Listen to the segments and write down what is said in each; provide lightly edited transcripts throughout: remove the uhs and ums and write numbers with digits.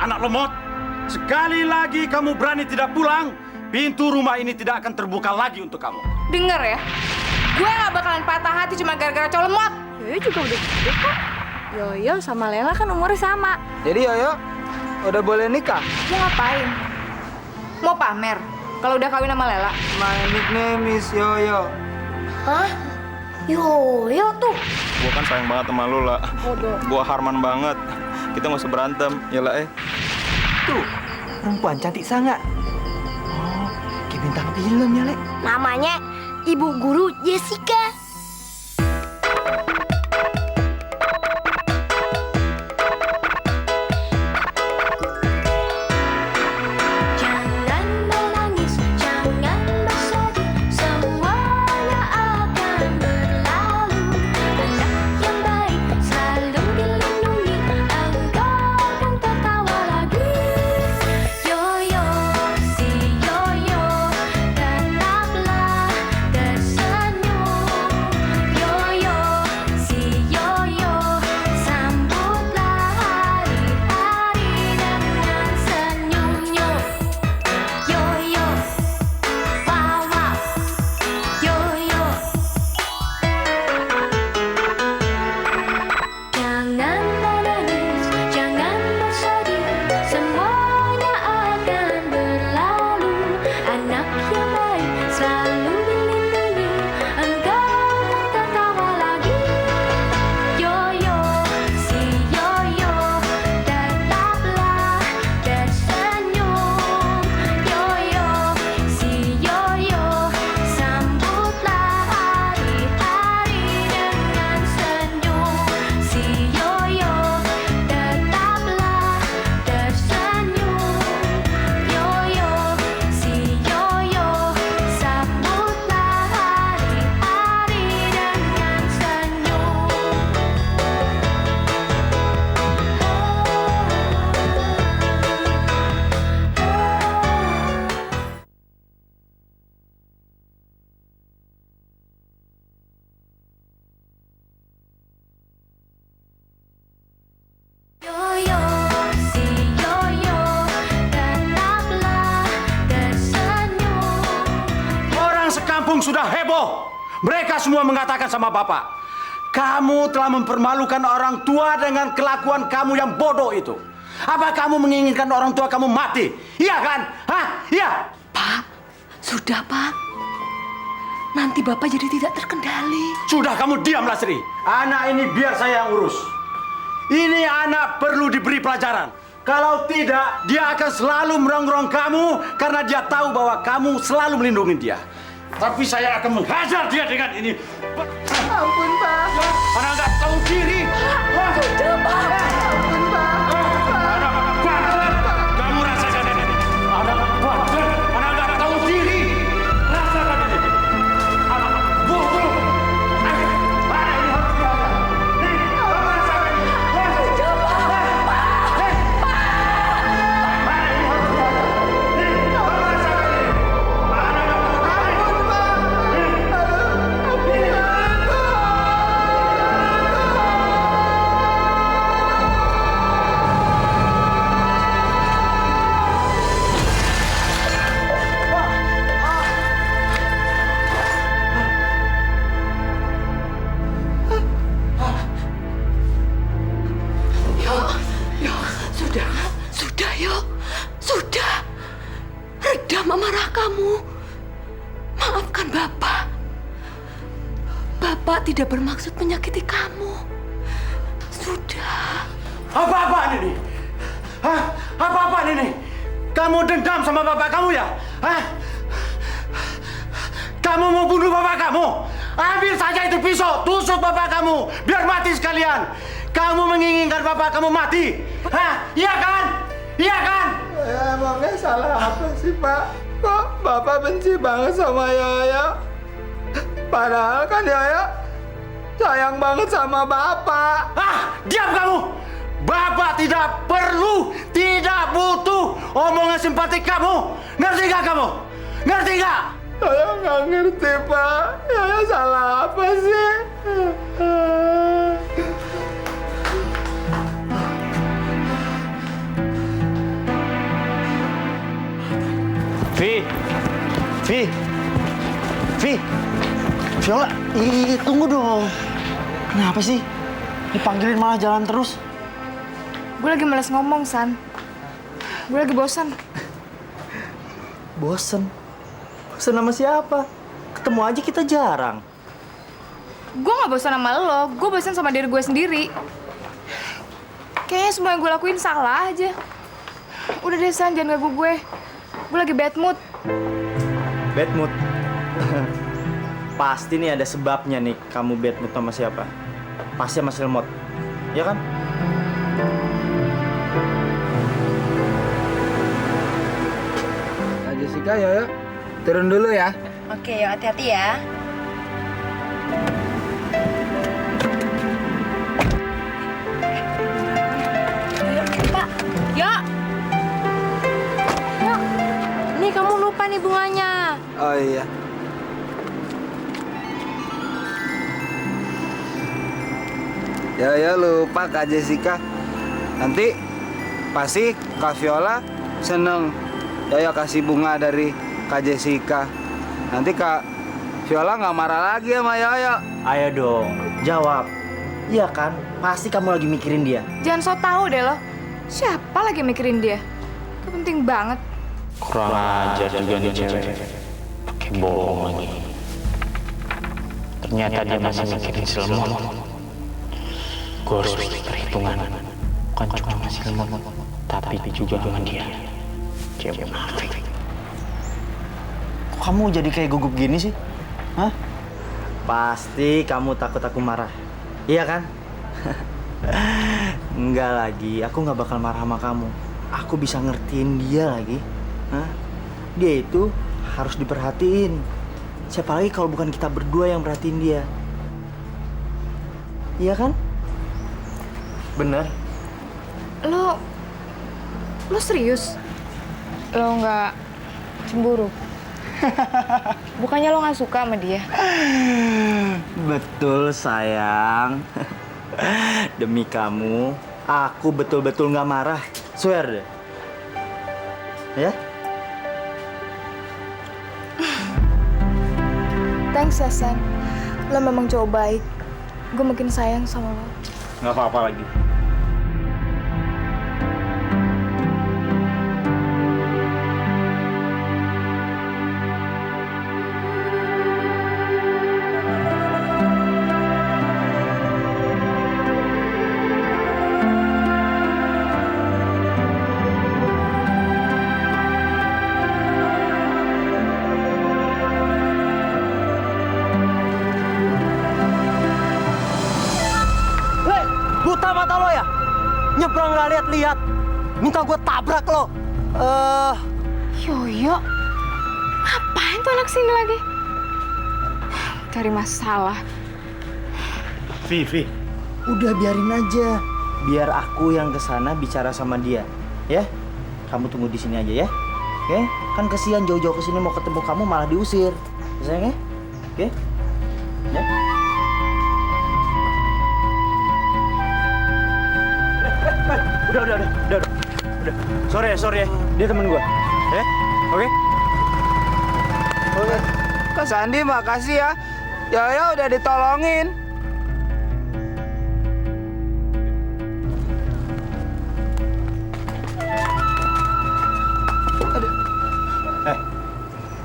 anak lemot. Sekali lagi kamu berani tidak pulang, pintu rumah ini tidak akan terbuka lagi untuk kamu. Dengar ya, gue gak bakalan patah hati cuma gara-gara cowok lemot. Yoyo juga udah gede kok. Yoyo sama Lela kan umurnya sama. Jadi Yoyo udah boleh nikah? Mau ngapain? Mau pamer kalau udah kawin sama Lela? My nickname is Yoyo. Hah? Yoyo tuh. Gua kan sayang banget sama lu, lah. Bodoh. Gua Harman banget. Kita nggak usah berantem, ya lah. Tuh, perempuan cantik sangat. Oh, kayak bintang film ya, Le. Namanya Ibu Guru Jessica. Jangan menangis, jangan bersedih, semuanya akan berlalu. Anak yang baik selalu dilindungi, engkau akan tertawa lagi. Yoyo, si Yoyo, tetaplah tersenyum. Yoyo, si Yoyo, sambutlah hari-hari dengan senyumnya. Yoyo, wow wow, Yoyo. Jangan menangis, jangan bersedih, semuanya akan berlalu. Anak yang baik selalu dilindungi, engkau akan tertawa lagi. Yoyo, si Yoyo, tetaplah tersenyum. Yoyo, si Yoyo, sambutlah hari-hari dengan senyum. Si Yoyo, tetaplah tersenyum. Yoyo, si Yoyo, sambutlah hari-hari dengan senyum. Yoyo, si Yoyo, tetaplah tersenyum. Orang sekampung sudah heboh. Mereka semua mengatakan sama Bapak, kamu telah mempermalukan orang tua dengan kelakuan kamu yang bodoh itu. Apa kamu menginginkan orang tua kamu mati? Iya kan? Hah? Iya? Pak, sudah Pak. Nanti Bapak jadi tidak terkendali. Sudah, kamu diamlah, Sri. Anak ini biar saya yang urus. Ini anak perlu diberi pelajaran. Kalau tidak, dia akan selalu merongrong kamu karena dia tahu bahwa kamu selalu melindungi dia. Tapi saya akan menghajar dia dengan ini. Ampun, Pak. Karena nggak tahu diri. Sudah, Pak. Ampun, Pak. Anak bandel. Kamu rasakan ini. Anak bandel. Anak nggak tahu diri. Rasakan ini. Anak bodoh. Mana ini harus dihajar. Nih, kamu rasakan ini. Sudah, Pak. Mana ini harus dihajar. Nih, kamu rasakan ini. Anak nggak tahu diri. Sudah, Yo. Sudah. Redam amarah kamu. Maafkan Bapak. Bapak tidak bermaksud menyakiti kamu. Sudah. Apa-apaan ini? Hah? Apa-apaan ini? Kamu dendam sama bapak kamu ya? Hah? Kamu mau bunuh bapak kamu? Ambil saja itu pisau, tusuk bapak kamu, biar mati sekalian. Kamu menginginkan bapak kamu mati? Hah? Iya kan? Iya kan? Emangnya salah apa sih, Pak? Kok Bapak benci banget sama Yoyo? Padahal kan Yoyo sayang banget sama Bapak. Ah, diam kamu! Bapak tidak perlu, tidak butuh omongan simpatik kamu. Ngerti nggak kamu? Ngerti nggak? Saya nggak ngerti, Pak. Yoyo salah apa sih? Vi, Viola, tunggu dong. Kenapa sih? Dipanggilin malah jalan terus. Gue lagi males ngomong, San. Gue lagi bosan. Bosen? Bosen sama siapa? Ketemu aja kita jarang. Gue gak bosan sama lo, gue bosan sama diri gue sendiri. Kayaknya semua yang gue lakuin salah aja. Udah deh, San, jangan ganggu gue. Gue lagi bad mood. Bad mood? Pasti nih ada sebabnya nih kamu bad mood sama siapa. Pasti sama Silmot, ya kan? Kak Jessica, Yoyo, turun dulu ya. Oke, yuk hati-hati ya. Pak, ya. Ya. Nih kamu lupa nih bunganya. Oh iya. Ya lupa Kak Jessica. Nanti pasti Kak Viola seneng Yoyo kasih bunga dari Kak Jessica. Nanti Kak Viola nggak marah lagi sama Yoyo. Ayo dong, jawab. Iya kan? Pasti kamu lagi mikirin dia. Jangan so tau deh lo. Siapa lagi mikirin dia? Itu penting banget. Kurang ajar juga nih cewek. Pakai bohong lagi. Ternyata dia masih mikirin Silmon. Gue harus perhitungan. Bukan cuma sama Silmon, tapi juga sama dia. Cewek munafik. Kok kamu jadi kayak gugup gini sih? Hah? Pasti kamu takut aku marah. Iya kan? Enggak lagi, aku nggak bakal marah sama kamu. Aku bisa ngertiin dia lagi. Hah? Dia itu harus diperhatiin. Siapa lagi kalau bukan kita berdua yang perhatiin dia? Iya kan? Bener? Lo serius? Lo nggak cemburu? Bukannya lo nggak suka sama dia? Betul sayang. Demi kamu, aku betul-betul nggak marah. Swear deh. Ya? Thanks ya, San. Lo memang cowok baik. Gue makin sayang sama lo. Nggak apa-apa lagi. Hei, buta mata lo ya? Nyebrang nggak lihat-lihat. Minta gue tabrak lo. Yoyo, ngapain tuh anak sini lagi? Cari masalah. Vi, udah biarin aja. Biar aku yang kesana bicara sama dia, ya? Kamu tunggu di sini aja ya, oke? Kan kesian jauh-jauh kesini mau ketemu kamu malah diusir, sayang ya? Oke? Ya? Udah. Sorry ya, dia temen gua, ya? Oke? Oke. Kak Sandi makasih ya. Yoyo udah ditolongin.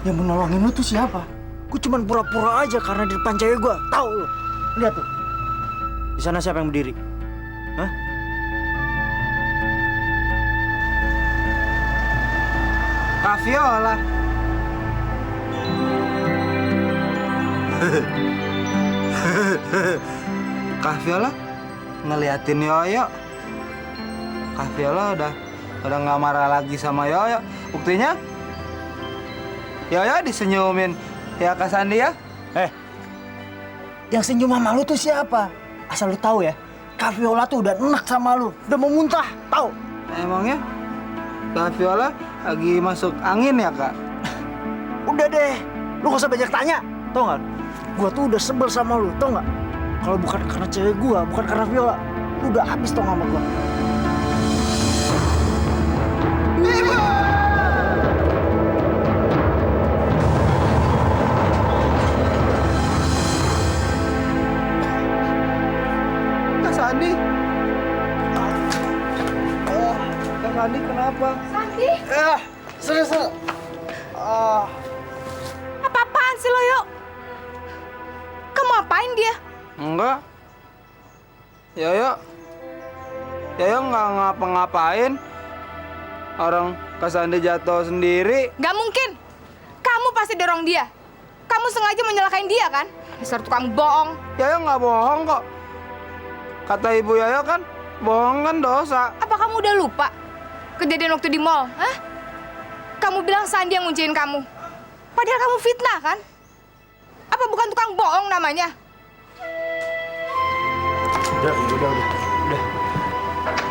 Yang menolongin lu tuh siapa? Gue cuman pura-pura aja karena di depan cewek gue. Tahu lu? Lihat tuh. Di sana siapa yang berdiri? Hah? Kak Viola. Kak Viola ngeliatin Yoyo. Kak Viola udah nggak marah lagi sama Yoyo. Buktinya Yoyo disenyumin ya Kak Sandi ya. Yang senyum sama lu tuh siapa? Asal lu tahu ya, Kak Viola tuh udah enak sama lu, udah mau muntah, tahu? Emangnya Kak Viola lagi masuk angin ya Kak? Udah deh, lu gak usah banyak tanya, tau nggak? Gua tuh udah sebel sama lu, tau nggak? Kalau bukan karena cewek gua, bukan karena Viola, lu udah habis tau sama gua. Serius. Apa-apaan sih lo, Yo? Kamu apain dia? Enggak. Yoyo nggak ngapa-ngapain. Orang Kak Sandi jatuh sendiri. Gak mungkin. Kamu pasti dorong dia. Kamu sengaja menyalahkan dia kan? Dasar tukang bohong. Yoyo nggak bohong kok. Kata ibu Yoyo kan, bohong kan dosa. Apa kamu udah lupa kejadian waktu di mall? Hah? Kamu bilang Sandi yang ngunciin kamu. Padahal kamu fitnah kan? Apa bukan tukang bohong namanya? Udah.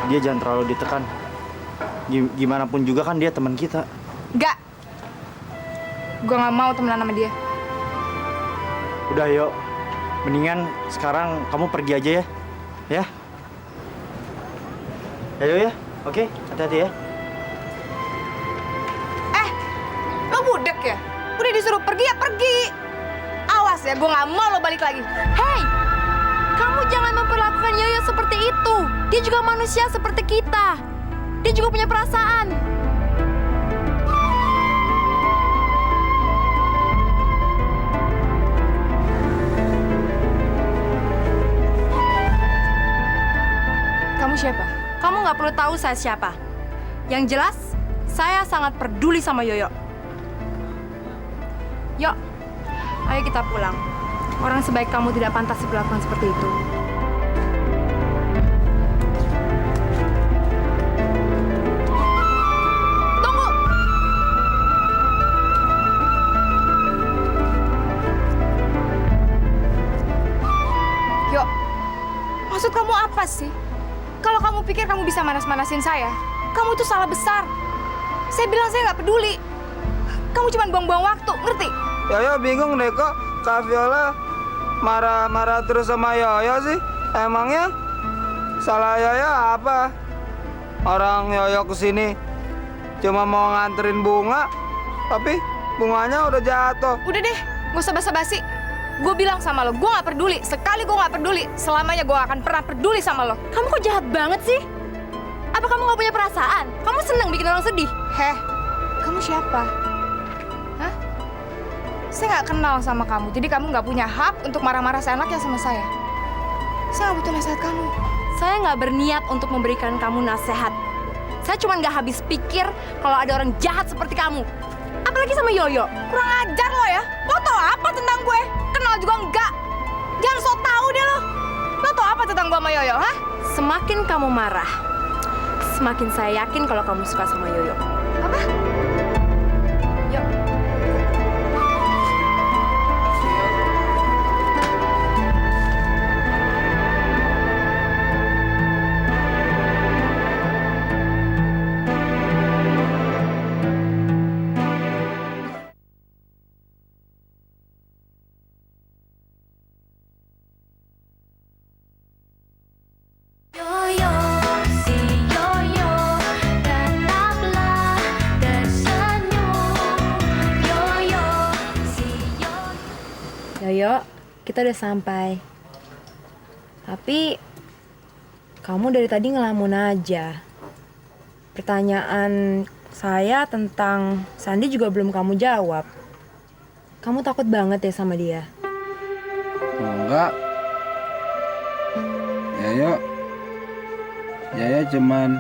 Dia jangan terlalu ditekan. Gimana pun juga kan dia teman kita. Gak. Gue gak mau temenan sama dia. Udah, yuk. Mendingan sekarang kamu pergi aja ya. Ya? Ayo ya. Oke, hati-hati ya. Lo budek ya? Udah disuruh pergi ya pergi. Awas ya, gue gak mau lo balik lagi. Hei, kamu jangan memperlakukan Yoyo seperti itu. Dia juga manusia seperti kita. Dia juga punya perasaan. Kamu siapa? Kamu nggak perlu tahu saya siapa. Yang jelas, saya sangat peduli sama Yoyo. Yuk, ayo kita pulang. Orang sebaik kamu tidak pantas diperlakukan seperti itu. Tunggu! Yo, maksud kamu apa sih? Kalau kamu pikir kamu bisa manas-manasin saya, kamu itu salah besar. Saya bilang saya nggak peduli. Kamu cuma buang-buang waktu, ngerti? Yoyo bingung deh kok Kak Viola marah-marah terus sama Yoyo sih. Emangnya salah Yoyo apa? Orang Yoyo kesini cuma mau nganterin bunga, tapi bunganya udah jatuh. Udah deh, gak usah basa-basi. Gue bilang sama lo, gue gak peduli. Sekali gue gak peduli, selamanya gue gak akan pernah peduli sama lo. Kamu kok jahat banget sih? Apa kamu nggak punya perasaan? Kamu senang bikin orang sedih? Heh, kamu siapa? Hah? Saya gak kenal sama kamu, jadi kamu gak punya hak untuk marah-marah seenaknya sama saya. Saya gak butuh nasihat kamu. Saya nggak berniat untuk memberikan kamu nasihat. Saya cuma nggak habis pikir kalau ada orang jahat seperti kamu. Apalagi sama Yoyo. Kurang ajar lo ya. Lo tau apa tentang gue? Kenal juga enggak. Jangan so tau deh lo. Lo tau apa tentang gue sama Yoyo, hah? Semakin kamu marah, semakin saya yakin kalau kamu suka sama Yoyo. Apa? Yuk. Yoyo, si Yoyo, tetaplah tersenyum. Yoyo, si Yoyo. Yoyo, kita udah sampai. Tapi kamu dari tadi ngelamun aja. Pertanyaan saya tentang Sandi juga belum kamu jawab. Kamu takut banget ya sama dia? Enggak. Yoyo cuman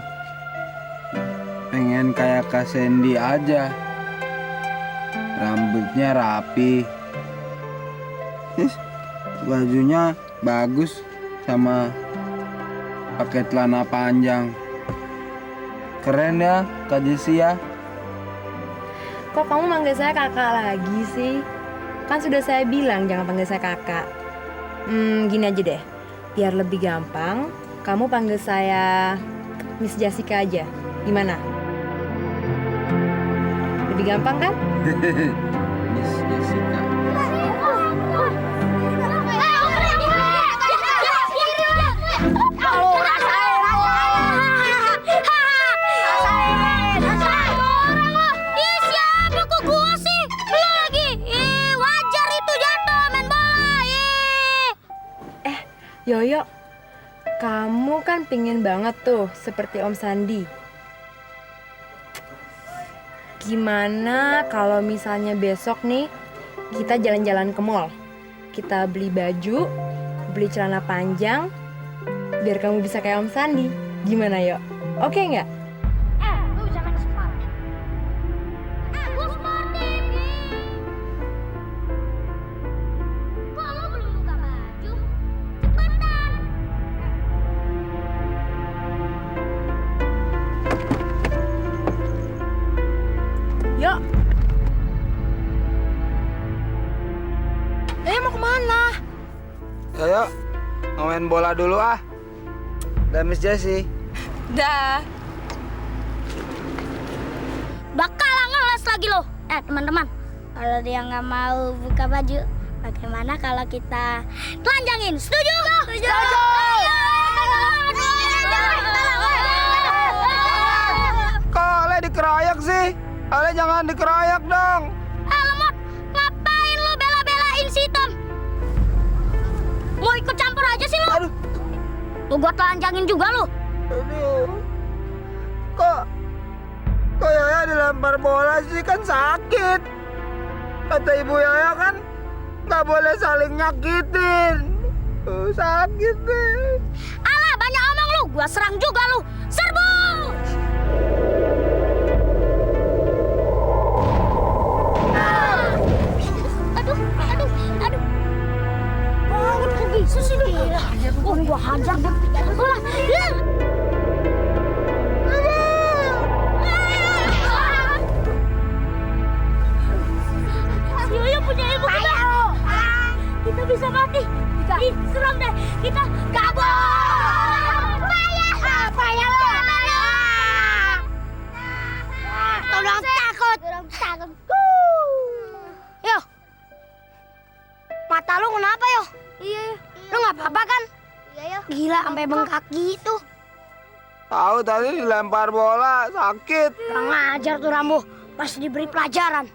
pengen kayak Kak Sandy aja. Rambutnya rapi. Bajunya bagus sama pakai celana panjang. Keren ya Kak Jessia. Kok kamu manggil saya kakak lagi sih? Kan sudah saya bilang jangan panggil saya kakak. Gini aja deh. Biar lebih gampang, kamu panggil saya Miss Jessica aja. Gimana? Lebih gampang kan? Miss Jessica. Yoyo, kamu kan pingin banget tuh seperti Om Sandi. Gimana kalau misalnya besok nih kita jalan-jalan ke mall? Kita beli baju, beli celana panjang, biar kamu bisa kayak Om Sandi. Gimana yuk? Oke nggak? Lu bisa main sport. Aku sporting. Kok lu belum buka baju? Cepetan. Yuk. Mau kemana? Ayo, main bola dulu ah. Dan Miss Jessie. Dah. Bakalan ngeles lagi lo. Teman-teman, kalau dia nggak mau buka baju, bagaimana kalau kita telanjangin? Setuju? Setuju. Kok Ale dikeroyak sih? Ale jangan dikeroyak dong. Lemot, ngapain lu bela-belain si Tom? Mau ikut campur aja sih lu? Aduh. Tuh gua telanjangin juga lu. Aduh. Kok Yaya dilempar bola sih, kan sakit. Kata ibu Yaya kan nggak boleh saling nyakitin. Sakit deh. Alah, banyak omong lu. Gua serang juga lu. Serbu! Aduh. Kok bisa sih lu? Gua hajar. Yoyo punya ilmu kita. Kita bisa mati. Ih, serem deh. Kita kabur. Payah lo. Tolong takut. Yo. Mata lu kenapa yo? Iya. Lu nggak apa-apa kan? Iya. Gila sampai bengkak gitu. Tahu tadi dilempar bola sakit. Kurang ajar tuh Rambo. Pasti diberi pelajaran.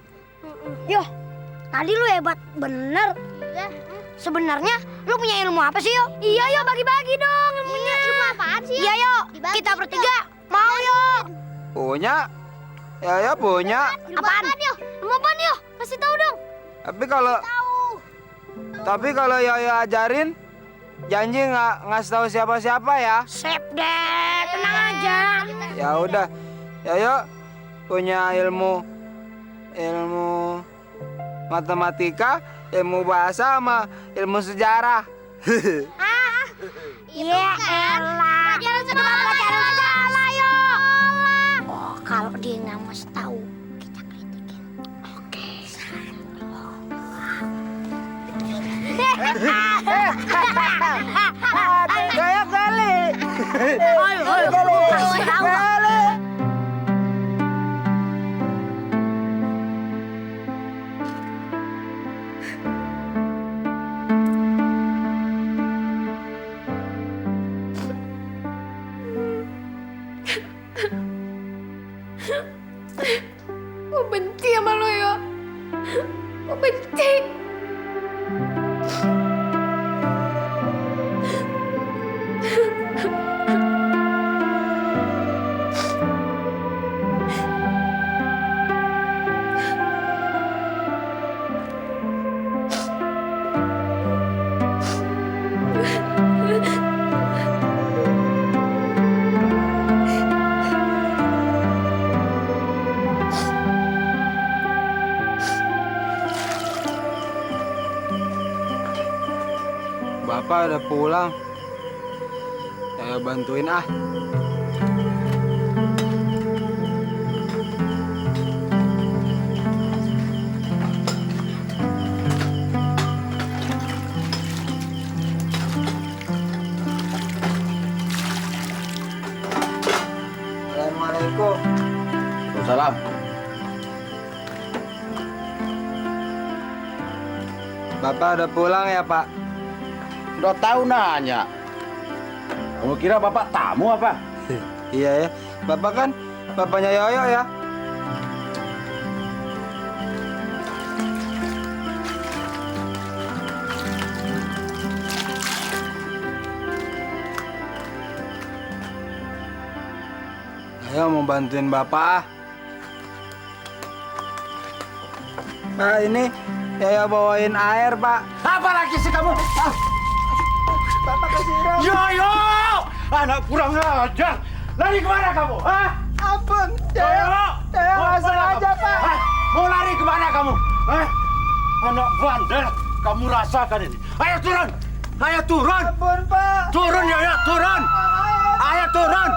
Yo. Tadi lu hebat bener. Sebenarnya lu punya ilmu apa sih, Yo? Iya, Yo, bagi-bagi dong ilmunya. Ilmu apaan sih, Yo? Iya, Yo. Kita bertiga mau, Yo. Punya? Yaya punya. Apaan, Yo? Ilmu apaan, Yo? Kasih tahu dong. Tapi kalau Yaya ajarin, janji nggak ngasih tahu siapa-siapa ya. Sip deh, tenang aja. Ya udah, Yaya punya ilmu matematika, ilmu bahasa sama ilmu sejarah. Iya, elah. Pelajaran sekolah, Yo. Oh, kalau dia nggak mau tahu, kita kritikin. Oke. Gaya kali. Ayo. Kasih tahu. Gue benci sama lo, Yo. Gue benci. Bapak udah pulang. Saya bantuin ah. Assalamualaikum. Salam. Bapak udah pulang ya, Pak? Udah tahu nanya. Kamu kira bapak tamu apa? Iya ya. Bapak kan bapaknya Yoyo ya. Ayo mau bantuin Bapak. Pak, ini Yaya bawain air, Pak. Apa lagi sih kamu? Bapak kesiram. Yoyo! Anak kurang ajar. Lari kemana kamu? Hah? Ampun, Yoyo! Yaya Mau nggak kemana sengaja, kamu? Pak. Hah? Mau lari kemana kamu? Hah? Anak bandel, kamu rasakan ini. Ayo turun! Ayo turun! Ampun, Pak. Turun, Yoyo, turun! Ayo turun!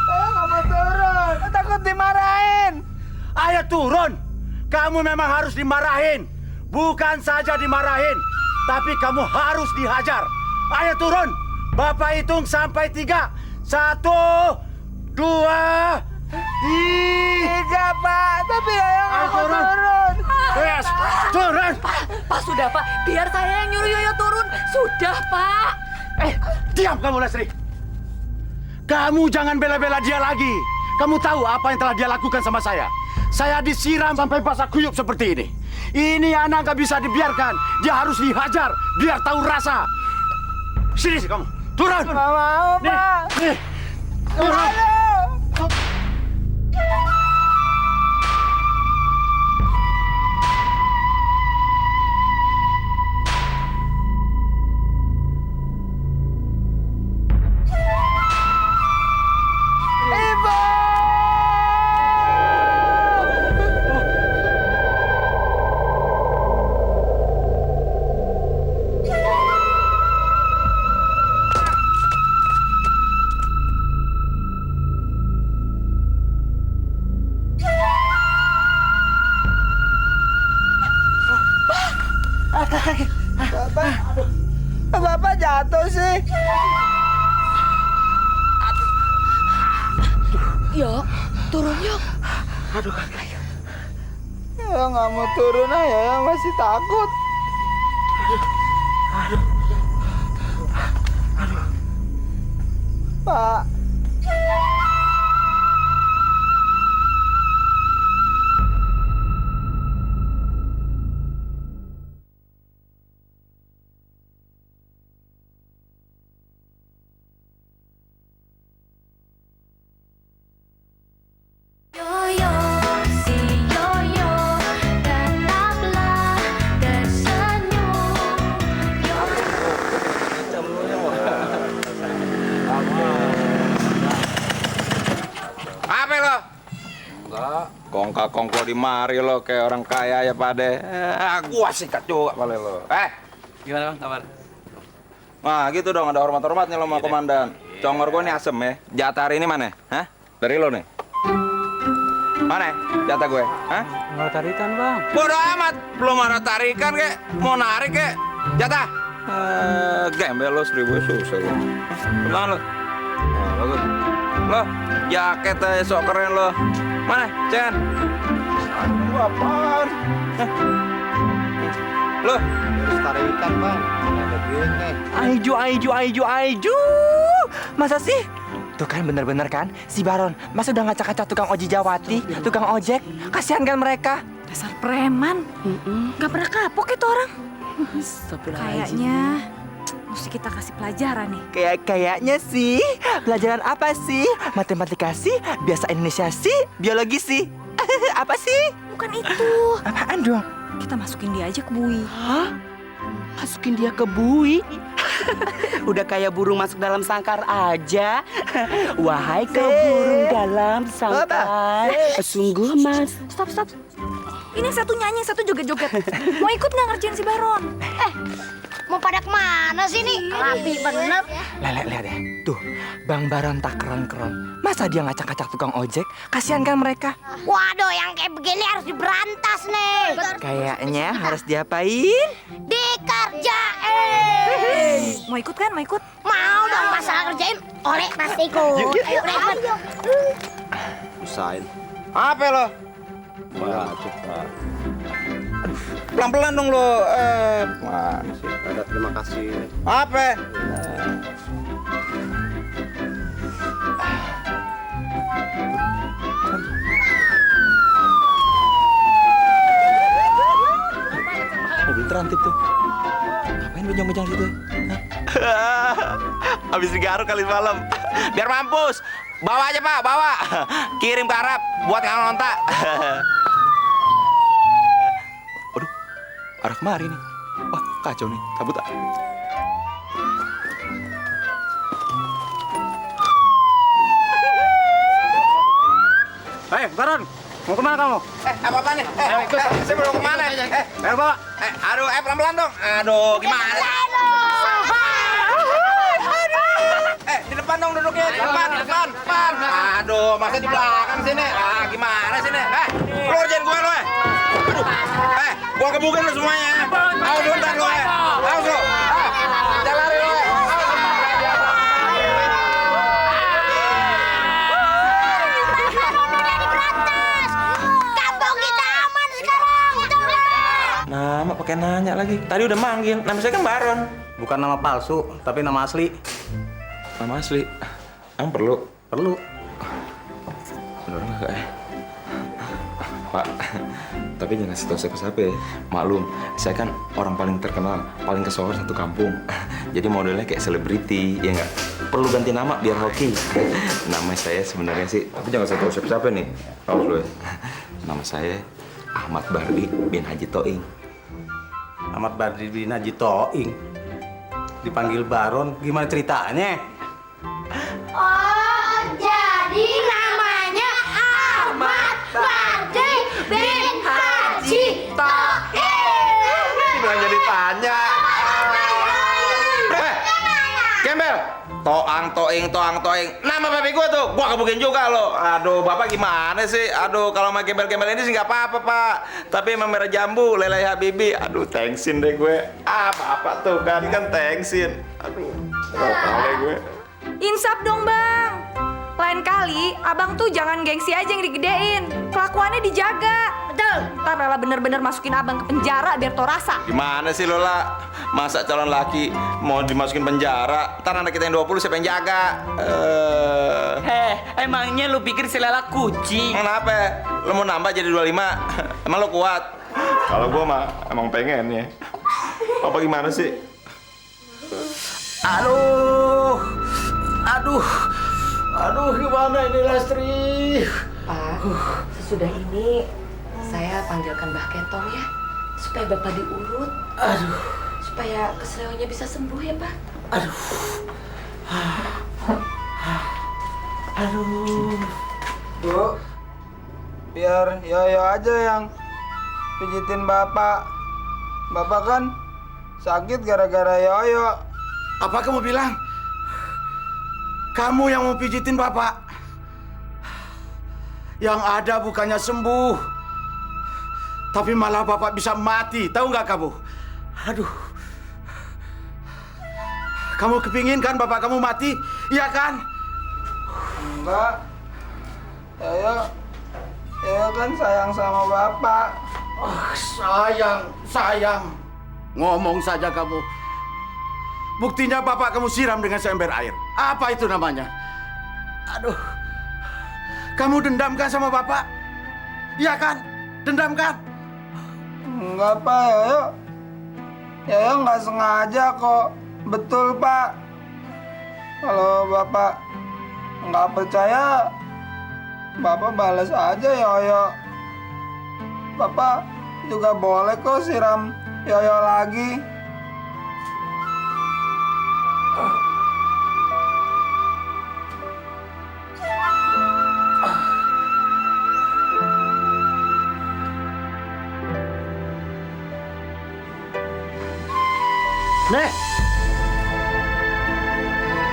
Saya nggak mau turun. Takut dimarahin. Ayo turun! Kamu memang harus dimarahin. Bukan saja dimarahin, tapi kamu harus dihajar. Ayo turun! Bapak hitung sampai 3. 1, 2, 3. 3, Pak. Tapi Yaya nggak mau turun. Yes, turun! Pak, sudah Pak. Biar saya yang nyuruh Yoyo turun. Sudah Pak. Diam kamu, Lesri. Kamu jangan bela-bela dia lagi. Kamu tahu apa yang telah dia lakukan sama saya? Saya disiram sampai basah kuyup seperti ini. Ini anak nggak bisa dibiarkan. Dia harus dihajar biar tahu rasa. Sini kamu, turun. Nggak mau, Nih, Pak. nih, turun. Bapak jatuh sih. Yo, turun yuk. Ya nggak mau turun aja, ya masih takut. Pak. Yoyo, si Yoyo, tetaplah tersenyum. Apa lo? Enggak. Kongko di mari lo kayak orang kaya ya pade. Gua sikat juga pale lo. Gimana bang kabar? Nah gitu dong, ada hormat-hormatnya lo sama komandan. Congor gua nih asem ya. Jatah hari ini mana? Hah? Dari lo nih. Mana jatah gue? Hah? Nggak tarikan bang. Bodoh amat. Belum ada tarikan kek. Mau narik kek. Jatah. Gembel lo 1000 susah lo. Kemana lo? Nah, bagus. Lo, jaketnya sok keren lo. Mana? Jangan. Aduh, apaan? Lo, Terus tarikan, Bang. Ada gini. Aiju. Masa sih? Tuh kan bener-bener kan, si Baron masa udah ngacak-ngacak tukang oji Jawati, tukang ojek. Kasihan kan mereka. Dasar preman. Gak pernah kapok itu orang. Kayaknya mesti kita kasih pelajaran nih. Kayaknya sih. Pelajaran apa sih? Matematika sih, biasa Indonesia sih, biologi sih. Apa sih? Bukan itu. Apaan dong? Kita masukin dia aja ke bui. Hah? Masukin dia ke bui? Udah kayak burung masuk dalam sangkar aja. Wahai kau burung dalam sangkar, sungguh mas. Stop. Ini yang satu nyanyi, yang satu joget-joget. Mau ikut nggak ngerjain si Baron? Mau pada kemana sih nih? Rapi bener. Lihat ya, tuh Bang Baron tak keren-keren. Masa dia ngacak-ngacak tukang ojek? Kasihan kan mereka? Waduh, yang kayak begini harus diberantas nih. Kayaknya harus diapain? Dikerjain. Mau ikut kan? Mau ikut? Mau dong, masalah kerjain. Oleh pasti ikut. Ayo, Usahain. apa lo? Macet, Pak. Pelan-pelan dong lo. Mana sih? Ada terima kasih. Apa? Mobil terantip tuh. Ngapain bejang-bejang situ? Habis digaruk kali malam. Biar mampus. Bawa aja Pak, bawa. Kirim ke Arab buat Kang Lonta. arah kemari nih. Wah, kacau nih. Cabut ah. Hei, Baron, mau kemana kamu? Apa-apa nih? Saya mau kemana? Bawa. Aduh, pelan-pelan dong. Aduh, gimana? Di depan dong duduknya. Di depan. Aduh, masa di belakang sini? Gimana sini? Lo kerjain gue lo, Aduh, gua kebukin lo semuanya. Awas lo ntar lo, Awas lo. Jangan lari lo, Kampung kita aman sekarang. Nama pakai nanya lagi. Tadi udah manggil. Nama saya kan Baron. Bukan nama palsu, tapi nama asli. Nama asli. Emang perlu? Perlu. Bener nggak ya? Pak, tapi jangan kasih tau siapa-siapa ya. Maklum, saya kan orang paling terkenal, paling kesohor satu kampung. Jadi modelnya kayak selebriti, ya nggak? Perlu ganti nama biar hoki. Nama saya sebenarnya sih, tapi jangan kasih tau siapa-siapa nih. Awas lo ya. Nama saya Ahmad Bardi bin Haji Toing. Ahmad Bardi bin Haji Toing. Dipanggil Baron, gimana ceritanya? Oh, jadi namanya Ahmad Bardi bin Haji Toing. Jangan jadi tanya. Gembel. Toang, toing. Nama babi gua tuh, gua kebukin juga lo. Aduh, bapak gimana sih? Aduh, kalau sama gembel-gembel ini sih nggak apa-apa, Pak. Tapi emang merah jambu, leleh habibi. Aduh, thanksin deh gue. Apa tuh kan thanksin. Aduh, nggak tahu deh gue. Insaf dong, Bang. Lain kali, abang tuh jangan gengsi aja yang digedein. Kelakuannya dijaga. Betul. Ntar Lela bener-bener masukin abang ke penjara biar tau rasa. Gimana sih Lola? Masa calon laki mau dimasukin penjara? Ntar anak kita yang 20 siapa yang jaga? Emangnya lu pikir si Lela kucing? Kenapa? Lo mau nambah jadi 25? Emang lo kuat? Kalau gua mah emang pengen ya. Apa gimana sih? Aduh, gimana ini Lastri? Pak, sesudah ini saya panggilkan Mbah Ketong ya. Supaya Bapak diurut. Aduh. Supaya keselionya bisa sembuh ya, Pak. Aduh. Bu, biar Yoyo aja yang pijitin Bapak. Bapak kan sakit gara-gara Yoyo. Apa kamu bilang? Kamu yang mau pijitin Bapak? Yang ada bukannya sembuh, tapi malah Bapak bisa mati. Tahu nggak kamu? Aduh. Kamu kepingin kan Bapak kamu mati? Iya kan? Enggak. Yoyo kan sayang sama Bapak. Sayang. Ngomong saja kamu. Buktinya Bapak kamu siram dengan seember air. Apa itu namanya? Aduh. Kamu dendam kan sama Bapak? Iya kan? Dendam kan? Enggak, Pak, Yoyo. Yoyo nggak sengaja kok. Betul, Pak. Kalau Bapak nggak percaya, Bapak balas aja Yoyo. Bapak juga boleh kok siram Yoyo lagi. Nek!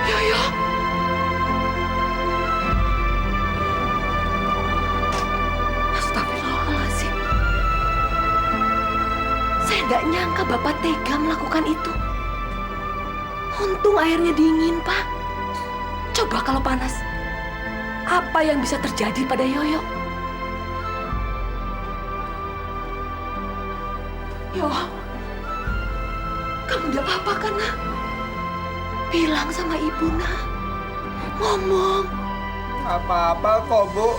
Yoyo. Astagfirullahaladzim. Saya nggak nyangka Bapak tega melakukan itu. Untung airnya dingin, Pak. Coba kalau panas. Apa yang bisa terjadi pada Yoyo? Yo, kamu udah apa-apa kan, nak? Bilang sama ibu, nak. Ngomong. Apa-apa kok, Bu.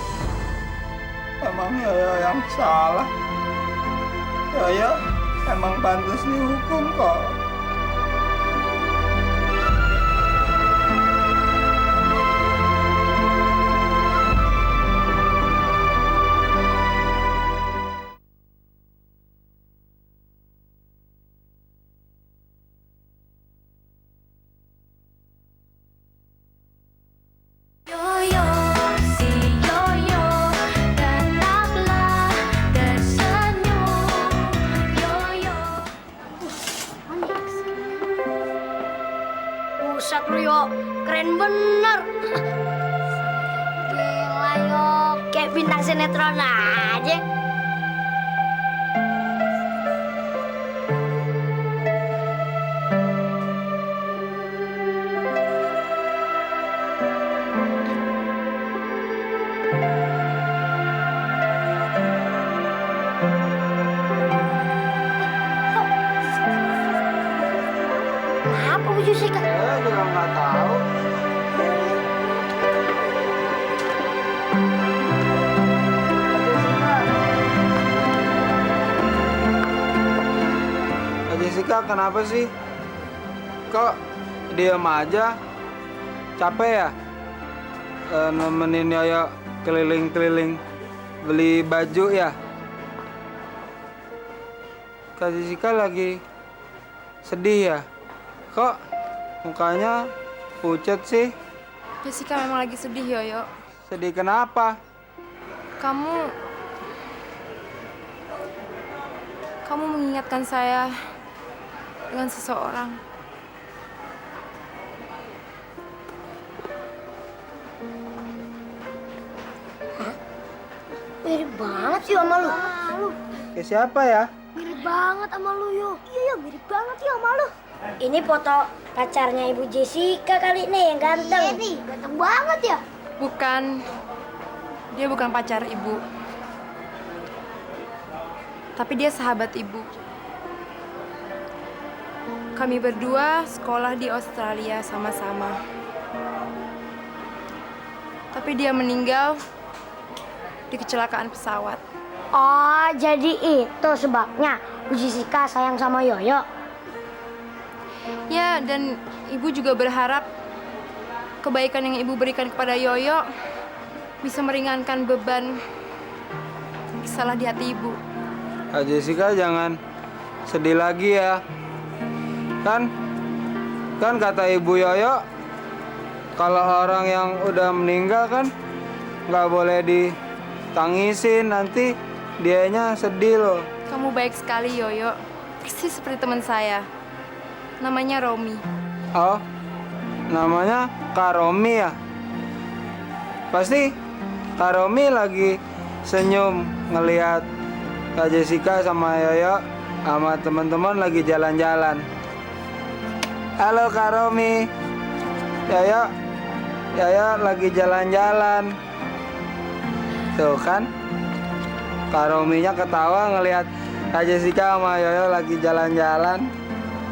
Emang Yoyo yang salah. Yoyo emang pantas dihukum kok. lu, Yo. Keren bener. Gila, Yo. Kayak bintang sinetron aja. Kenapa Bu Jessica? Saya juga nggak tahu. Kak Jessica, kenapa sih? Kok diam aja? Capek ya? Nemenin Yoyo keliling-keliling beli baju ya? Kak Jessica lagi sedih ya? Kok mukanya pucat sih? Jessica memang lagi sedih, Yoyo. Sedih kenapa? Kamu mengingatkan saya dengan seseorang. Mirip banget sih sama lu. Kayak siapa ya? Mirip banget sama lu, Yo. Iya, mirip banget ya sama lu. Ini foto pacarnya Ibu Jessica kali nih yang ganteng. Iya nih, ganteng banget ya. Bukan. Dia bukan pacar ibu. Tapi dia sahabat ibu. Kami berdua sekolah di Australia sama-sama. Tapi dia meninggal di kecelakaan pesawat. Oh, jadi itu sebabnya Bu Jessica sayang sama Yoyo. Ya, dan ibu juga berharap kebaikan yang ibu berikan kepada Yoyo bisa meringankan beban salah di hati ibu. Kak Jessica jangan sedih lagi ya. Kan kata Ibu Yoyo, kalau orang yang udah meninggal kan nggak boleh ditangisin, nanti dianya sedih loh. Kamu baik sekali, Yoyo. Persis seperti teman saya. Namanya Romi. Oh, namanya Kak Romi ya? Pasti Kak Romi lagi senyum ngelihat Kak Jessica sama Yoyo sama teman-teman lagi jalan-jalan. Halo Kak Romi. Yoyo lagi jalan-jalan. Tuh kan, Kak Rominya ketawa ngelihat Kak Jessica sama Yoyo lagi jalan-jalan.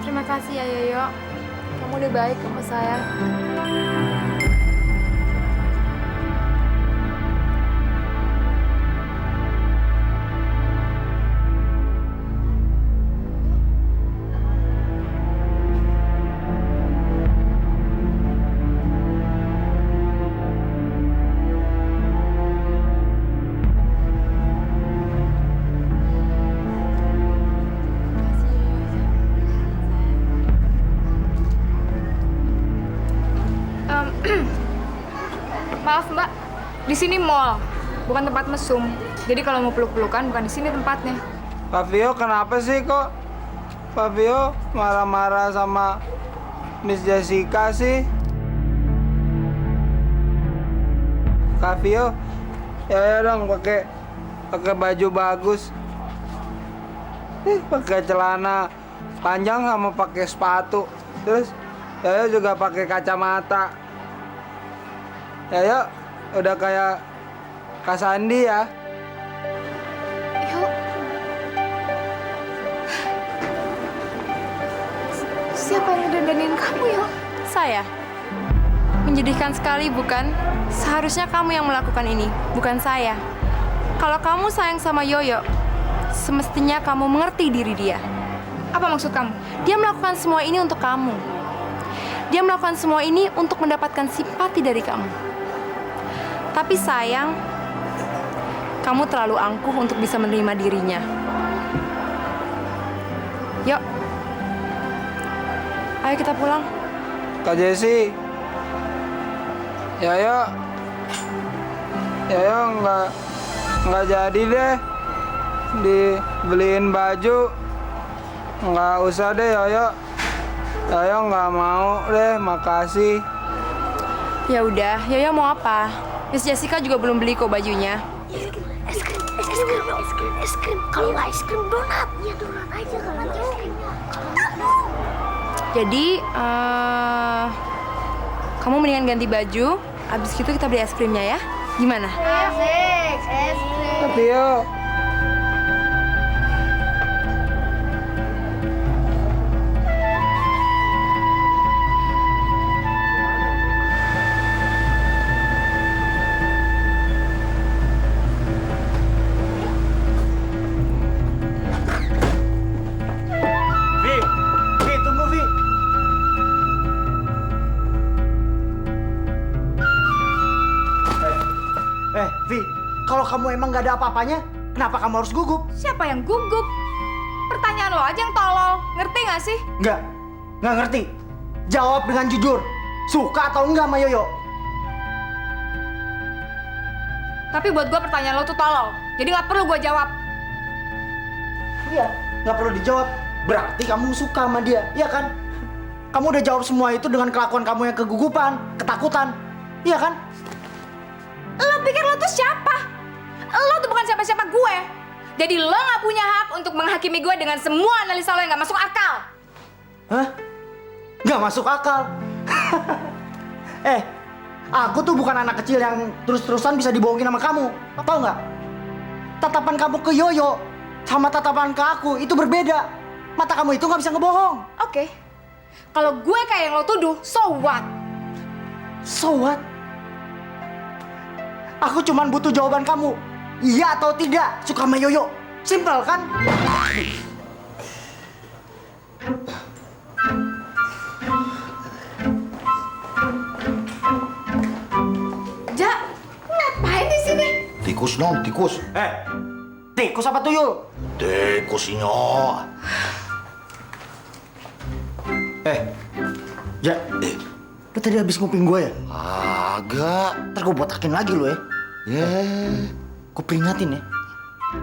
Terima kasih ya, Yoyo. Kamu udah baik sama saya. Maaf Mbak, di sini mall, bukan tempat mesum. Jadi kalau mau peluk-pelukan bukan di sini tempatnya. Pak Vio kenapa sih kok Pak Vio marah-marah sama Miss Jessica sih? Kak Vio, ya dong pakai baju bagus. Pakai celana panjang sama pakai sepatu. Terus ya juga pakai kacamata. Ya udah kayak Kak Sandi ya. Yuk. Siapa yang ngedandanin kamu, Yo? Saya. Menjadikan sekali, bukan? Seharusnya kamu yang melakukan ini, bukan saya. Kalau kamu sayang sama Yoyo, semestinya kamu mengerti diri dia. Apa maksud kamu? Dia melakukan semua ini untuk kamu. Dia melakukan semua ini untuk mendapatkan simpati dari kamu. Tapi sayang, kamu terlalu angkuh untuk bisa menerima dirinya. Yuk, ayo kita pulang. Kak Jessi, Yoyo nggak jadi deh dibeliin baju. Nggak usah deh Yoyo, Yoyo nggak mau deh, makasih. Ya udah, Yoyo mau apa? Miss Jessica juga belum beli kok bajunya. Es krim. Kalau nggak es krim donat. Ya donat aja kalau nanti es krim. Jadi, kamu mendingan ganti baju, abis itu kita beli es krimnya ya. Gimana? Asik, es krim. Tapi yo. Vi, tunggu Vi. Vi, kalau kamu emang gak ada apa-apanya, kenapa kamu harus gugup? Siapa yang gugup? Pertanyaan lo aja yang tolol. Ngerti gak sih? Nggak ngerti. Jawab dengan jujur. Suka atau enggak sama Yoyo? Tapi buat gue pertanyaan lo tuh tolol. Jadi gak perlu gue jawab. Iya, nggak perlu dijawab. Berarti kamu suka sama dia, iya kan? Kamu udah jawab semua itu dengan kelakuan kamu yang kegugupan, ketakutan, iya kan? Lo pikir lo tuh siapa? Lo tuh bukan siapa-siapa gue. Jadi lo gak punya hak untuk menghakimi gue dengan semua analisa lo yang gak masuk akal. Hah? Nggak masuk akal. Aku tuh bukan anak kecil yang terus-terusan bisa dibohongin sama kamu. Tahu nggak? Tatapan kamu ke Yoyo sama tatapan ke aku itu berbeda. Mata kamu itu nggak bisa ngebohong. Oke. Kalau gue kayak yang lo tuduh, so what? So what? Aku cuman butuh jawaban kamu. Iya atau tidak suka sama Yoyo. Simple kan? Ja, ngapain di sini? Tikus non, tikus. Tikus apa tuyul? Tikus inyo. Ja, lu tadi habis nguping gue ya? Agak. Ntar gue botakin lagi lu ya. Gue peringatin ya.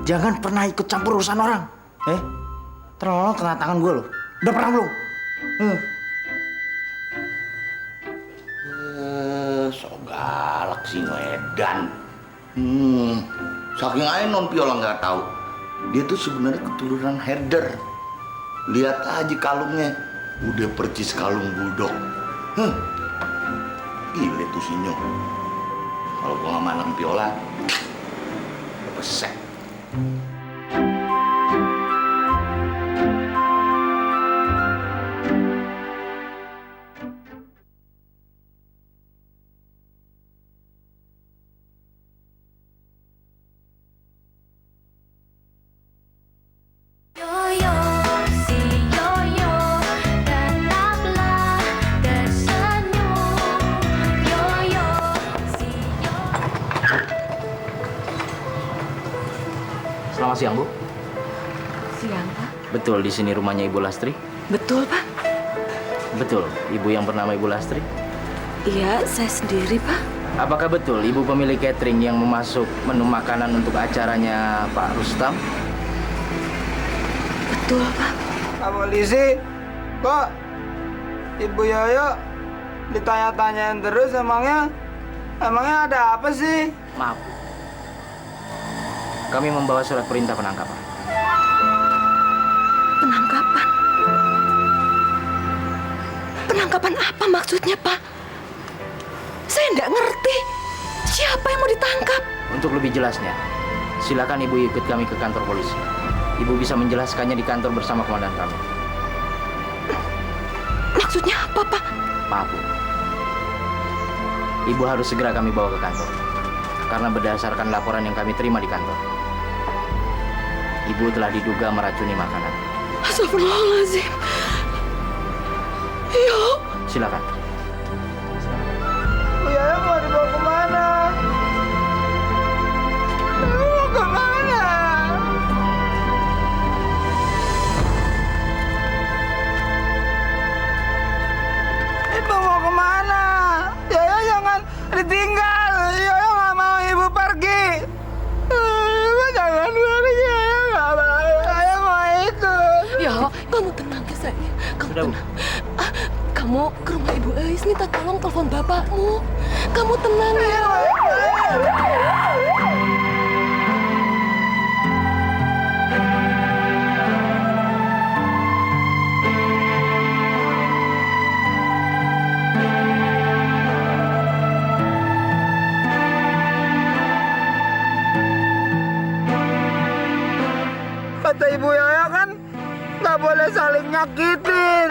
Jangan pernah ikut campur urusan orang. Terlalu kena tangan gue lo. Udah pernah belum? So galak si Edan. Saking aja non Piola nggak tahu. Dia tuh sebenarnya keturunan herder. Lihat aja kalungnya. Udah percis kalung buldog. Gile tuh si Nyo. Kalau gua nggak manang Piola, udah pesek. Yoyo, si Yoyo, tetaplah tersenyum. Yoyo, si Yoyo. Selamat siang, Bu. Siang, Pak. Betul di sini rumahnya Ibu Lastri? Betul, Pak. Betul, Ibu yang bernama Ibu Lastri? Iya, saya sendiri, Pak. Apakah betul Ibu pemilik catering yang memasuk menu makanan untuk acaranya Pak Rustam? Betul, Pak. Pak polisi, kok Ibu Yoyo ditanya-tanyain terus emangnya ada apa sih? Maaf, Bu. Kami membawa surat perintah penangkapan. Penangkapan? Penangkapan apa maksudnya, Pak? Saya nggak ngerti. Siapa yang mau ditangkap? Untuk lebih jelasnya, silakan Ibu ikut kami ke kantor polisi. Ibu bisa menjelaskannya di kantor bersama komandan kami. Maksudnya apa, Pak? Maaf, Bu. Ibu harus segera kami bawa ke kantor. Karena berdasarkan laporan yang kami terima di kantor, Ibu telah diduga meracuni makanan. Astagfirullahaladzim. Yo. Silakan. Bu Yoyo mau dibawa kemana? Mau kemana? Ibu mau kemana? Yoyo jangan ditinggal. Yoyo nggak mau ibu pergi. Ibu jangan pergi. Yoyo nggak mau. Yoyo mau ikut. Yo, kamu tenang ya, sayang. Kamu Sudah, Bu. tenang. Kamu ke rumah Ibu Eis minta tolong telepon bapakmu. Kamu tenang ya. Kata Ibu Yoyo kan nggak boleh saling nyakitin.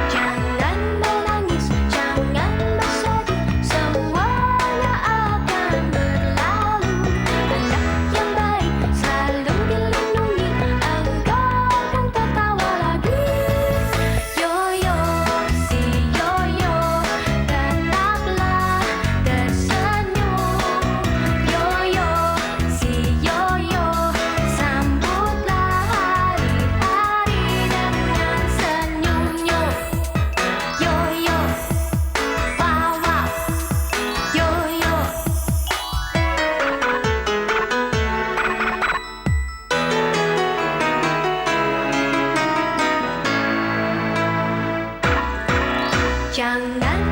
Jangan menangis, jangan bersedih, semuanya akan berlalu. Anak yang baik selalu dilindungi, engkau akan tertawa lagi. Yoyo, si Yoyo, tetaplah tersenyum. Yoyo, si Yoyo, sambutlah hari-hari dengan senyumnya. Yoyo, wow wow, Yoyo. Jangan